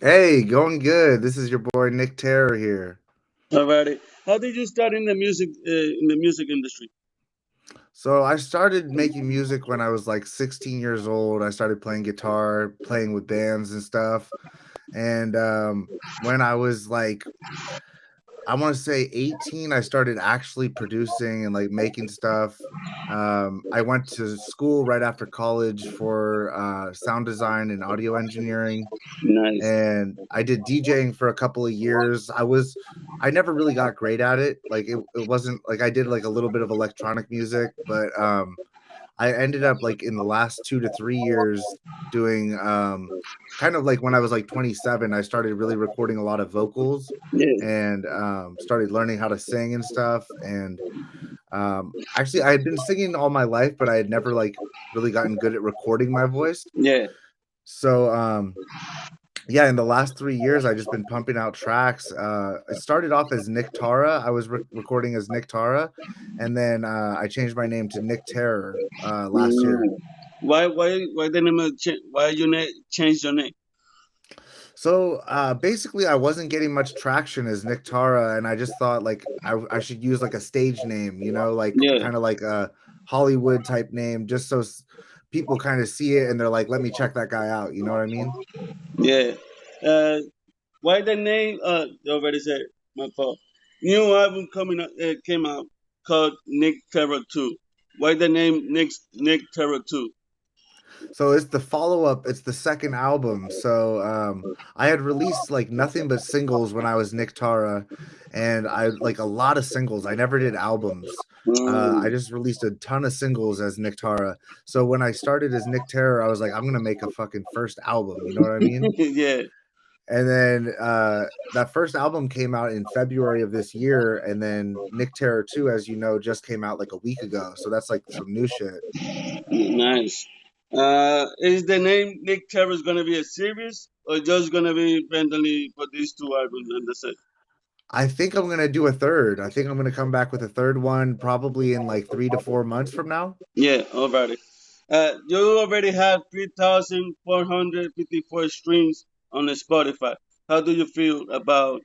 Hey, going good. This is your boy Nick Terror here. Alrighty. How did you start in the music industry? So I started making music when I was like 16 years old. I started playing guitar, playing with bands and stuff. And when I was like, I want to say 18, I started actually producing and like making stuff. I went to school right after college for sound design and audio engineering, Nice. and I did DJing for a couple of years. I never really got great at it. Like it wasn't like I did like a little bit of electronic music, but I ended up like in the last 2 to 3 years doing kind of like when I was like 27, I started really recording a lot of vocals Yeah. and started learning how to sing and stuff. And actually I had been singing all my life, but I had never like really gotten good at recording my voice. Yeah. So yeah, in the last 3 years, I just been pumping out tracks. It started off as Nick Tara. I was recording as Nick Tara, and then, I changed my name to Nick Terror, last year. Mm. Why the name of why changed your name? So, basically, I wasn't getting much traction as Nick Tara, and I just thought, like, I should use, like, a stage name, like, Yeah. kinda like a Hollywood type name just so people kinda see it and they're like, "Let me check that guy out," you know what I mean? Yeah. Uh, why the name? You already said my fault. New album came out called Nick Terror Two. Why the name Nick Terror Two? So it's the follow-up, it's the second album. So I had released like nothing but singles when I was Nick Tara, and I like a lot of singles. I never did albums. I Mm. just released a ton of singles as Nick Tara. So when I started as Nick Terror, I was like, I'm gonna make a fucking first album, you know what I mean? Yeah. And then that first album came out in February of this year, and then Nick Terror 2, as you know, just came out like a week ago. So that's like some new shit. Nice. Is the name Nick Terror gonna be a series or just gonna be randomly for these two albums and that's it? I think I'm gonna do a third. I think I'm gonna come back with a third one probably in like 3 to 4 months from now. Yeah, alrighty. You already have 3,454 streams on the Spotify. How do you feel about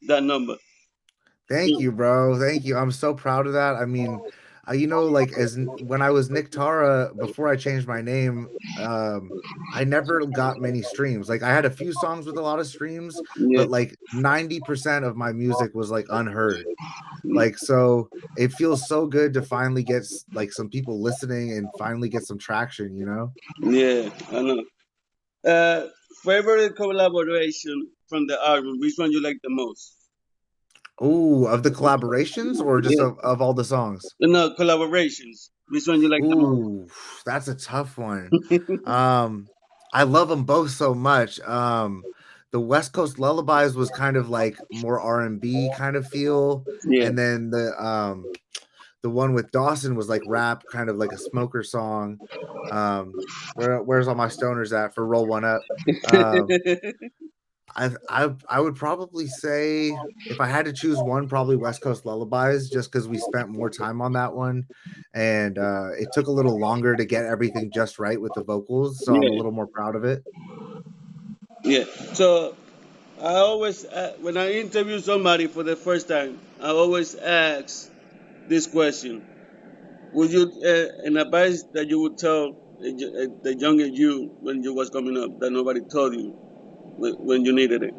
that number? Thank you, bro. Thank you. I'm so proud of that. I mean, like when I was Nick Tara before I changed my name, I never got many streams. Like I had a few songs with a lot of streams, Yeah, but like 90% of my music was like unheard. Like so it feels so good to finally get like some people listening and finally get some traction, you know? yeah, I know. Uh, Favorite collaboration from the album? Which one you like the most? Ooh, of the collaborations or just Yeah, of all the songs? no collaborations. Which one you like the most? Ooh, that's a tough one. Um, I love them both so much. The West Coast Lullabies was kind of like more R&B kind of feel, Yeah. and then the one with Dawson was like rap, kind of like a smoker song. Where's all my stoners at for Roll One Up? Um, I would probably say if I had to choose one, probably West Coast Lullabies, just because we spent more time on that one, and it took a little longer to get everything just right with the vocals, so I'm a Yeah, little more proud of it. yeah. So I always, when I interview somebody for the first time, I always ask this question: would you an advice that you would tell the younger you when you was coming up that nobody told you when you needed it?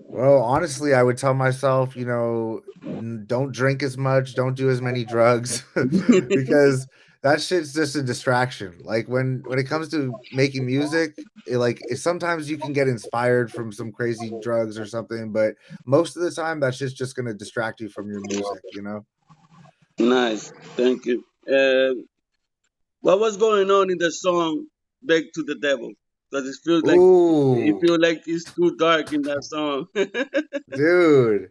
Well, honestly, I would tell myself, don't drink as much, don't do as many drugs, because that shit's just a distraction. Like when it comes to making music, sometimes you can get inspired from some crazy drugs or something, but most of the time that's just gonna distract you from your music, you know? Nice, thank you. What was going on in the song "Beg to the Devil"? Because it Ooh, feels like it's too dark in that song. dude.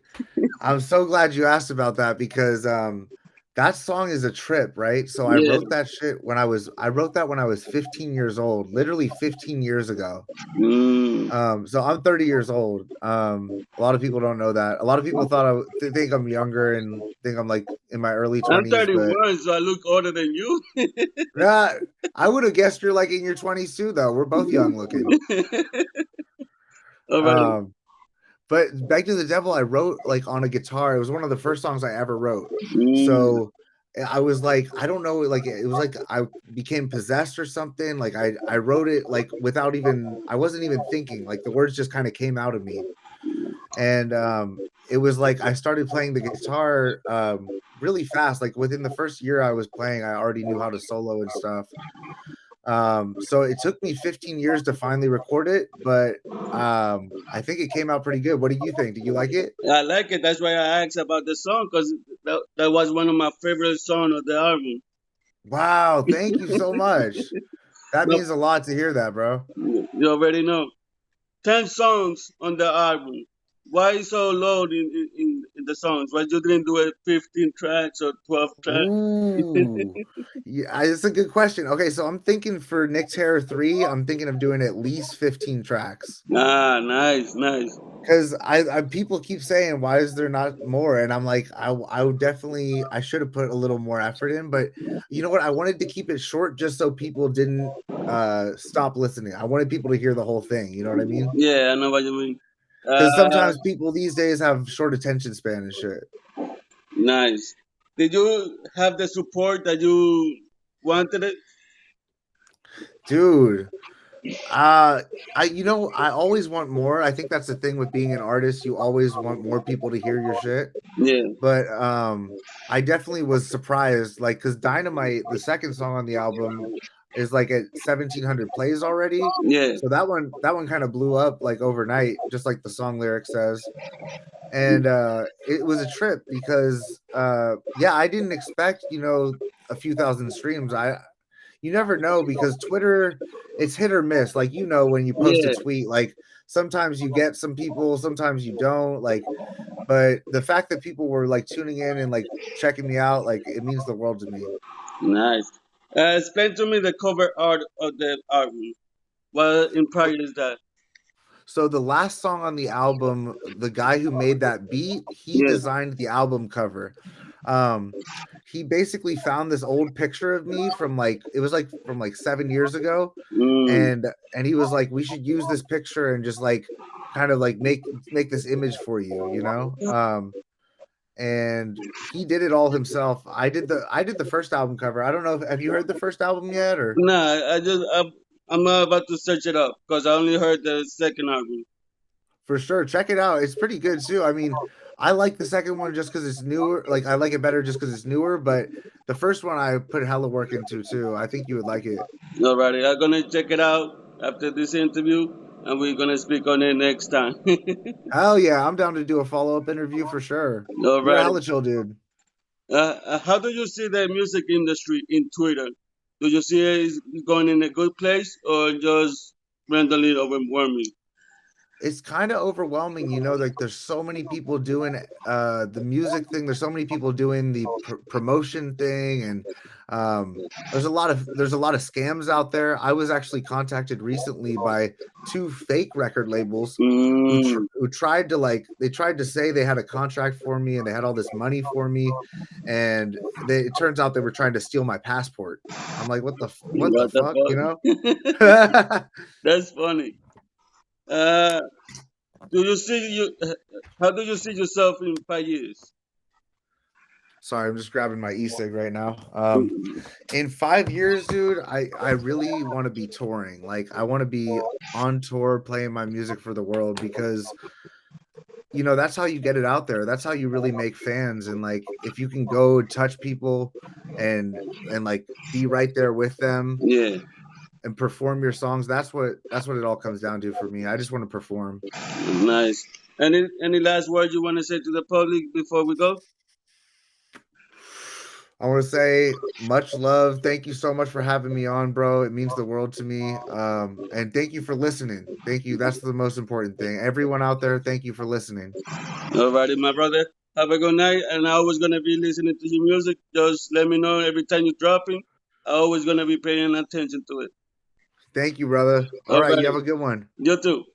I'm so glad you asked about that because that song is a trip, right? So Yeah. I wrote that when I was 15 years old, literally 15 years ago. Mm. So I'm 30 years old. A lot of people don't know that. A lot of people think I'm younger and think I'm like in my early I'm 20s, but 31, so I look older than you. nah, I would have guessed you're like in your 20s too, though. We're both young looking. Alrighty. Um, but Back to the Devil, I wrote like on a guitar. It was one of the first songs I ever wrote. Mm, So I was like, I don't know, like it was like I became possessed or something. Like I wrote it like without even I wasn't even thinking. Like the words just kind of came out of me. And it was like I started playing the guitar really fast. Like within the first year I was playing, I already knew how to solo and stuff. So it took me 15 years to finally record it, but I think it came out pretty good. What do you think? Do you like it? I like it. That's why I asked about the song because that was one of my favorite songs of the album. Wow, thank you so much. That No, means a lot to hear that, bro. you already know. 10 songs on the album. Why so low in the songs? Why you didn't do it 15 tracks or 12 tracks? Ooh. Yeah, it's a good question. Okay, so I'm thinking for Nick Terror 3, I'm thinking of doing at least 15 tracks. Ah, nice, nice. Because I people keep saying, why is there not more? And I'm like, I would definitely I should have put a little more effort in, but you know what? I wanted to keep it short just so people didn't stop listening. I wanted people to hear the whole thing, you know what I mean? Yeah, I know what you mean. Because Uh, sometimes people these days have short attention span and shit. nice. Did you have the support that you wanted it? Dude, Uh, I always want more. I think that's the thing with being an artist. You always want more people to hear your shit. Yeah, But I definitely was surprised, like, because Dynamite, the second song on the album, is like at 1,700 plays already. yeah, So that one kind of blew up like overnight, just like the song lyric says. And it was a trip because yeah, I didn't expect, a few thousand streams. I You never know because Twitter, it's hit or miss. Like, when you post a yeah. tweet, like sometimes you get some people, sometimes you don't. Like, but the fact that people were like tuning in and like checking me out, like it means the world to me. Nice. Explain to me the cover art of the album. What in practice is that? So the last song on the album, the guy who made that beat, he Yeah. designed the album cover. Um, he basically found this old picture of me from like it was like from like 7 years ago, Mm, and he was like, we should use this picture and just like kind of like make this image for you, and he did it all himself. I did the first album cover. I don't know if have you heard the first album yet or nah, I'm about to search it up because I only heard the second album. for sure. Check it out. It's pretty good too. I mean, I like the second one just because it's newer. Like I like it better just because it's newer. But the first one I put hella work into too. I think you would like it. Alrighty, I'm gonna check it out after this interview, and we're gonna speak on it next time. Hell yeah, I'm down to do a follow up interview for sure. You're a Alrighty. hella chill dude. How do you see the music industry in Twitter? Do you see it is going in a good place or just randomly overwhelming? It's kind of overwhelming, like there's so many people doing the music thing, there's so many people doing the promotion thing, and um there's a lot of scams out there. I was actually contacted recently by two fake record labels Mm, who tried to like they tried to say they had a contract for me and they had all this money for me, and it turns out they were trying to steal my passport. I'm like, what the what fuck, the fuck? That's funny. Uh, do you see you? How do you see yourself in 5 years? Sorry, I'm just grabbing my e-cig right now. In 5 years, dude, I really want to be touring. Like, I want to be on tour playing my music for the world because that's how you get it out there. That's how you really make fans. And like, if you can go touch people and like be right there with them Yeah, and perform your songs, that's what it all comes down to for me. I just want to perform. nice. Any last words you want to say to the public before we go? I want to say much love. Thank you so much for having me on, bro. It means the world to me. And thank you for listening. Thank you. That's the most important thing. Everyone out there, thank you for listening. Alrighty, my brother. Have a good night. And I always gonna be listening to your music. Just let me know every time you're dropping. I always gonna be paying attention to it. Thank you, brother. All right, you have Alrighty. a good one. You too.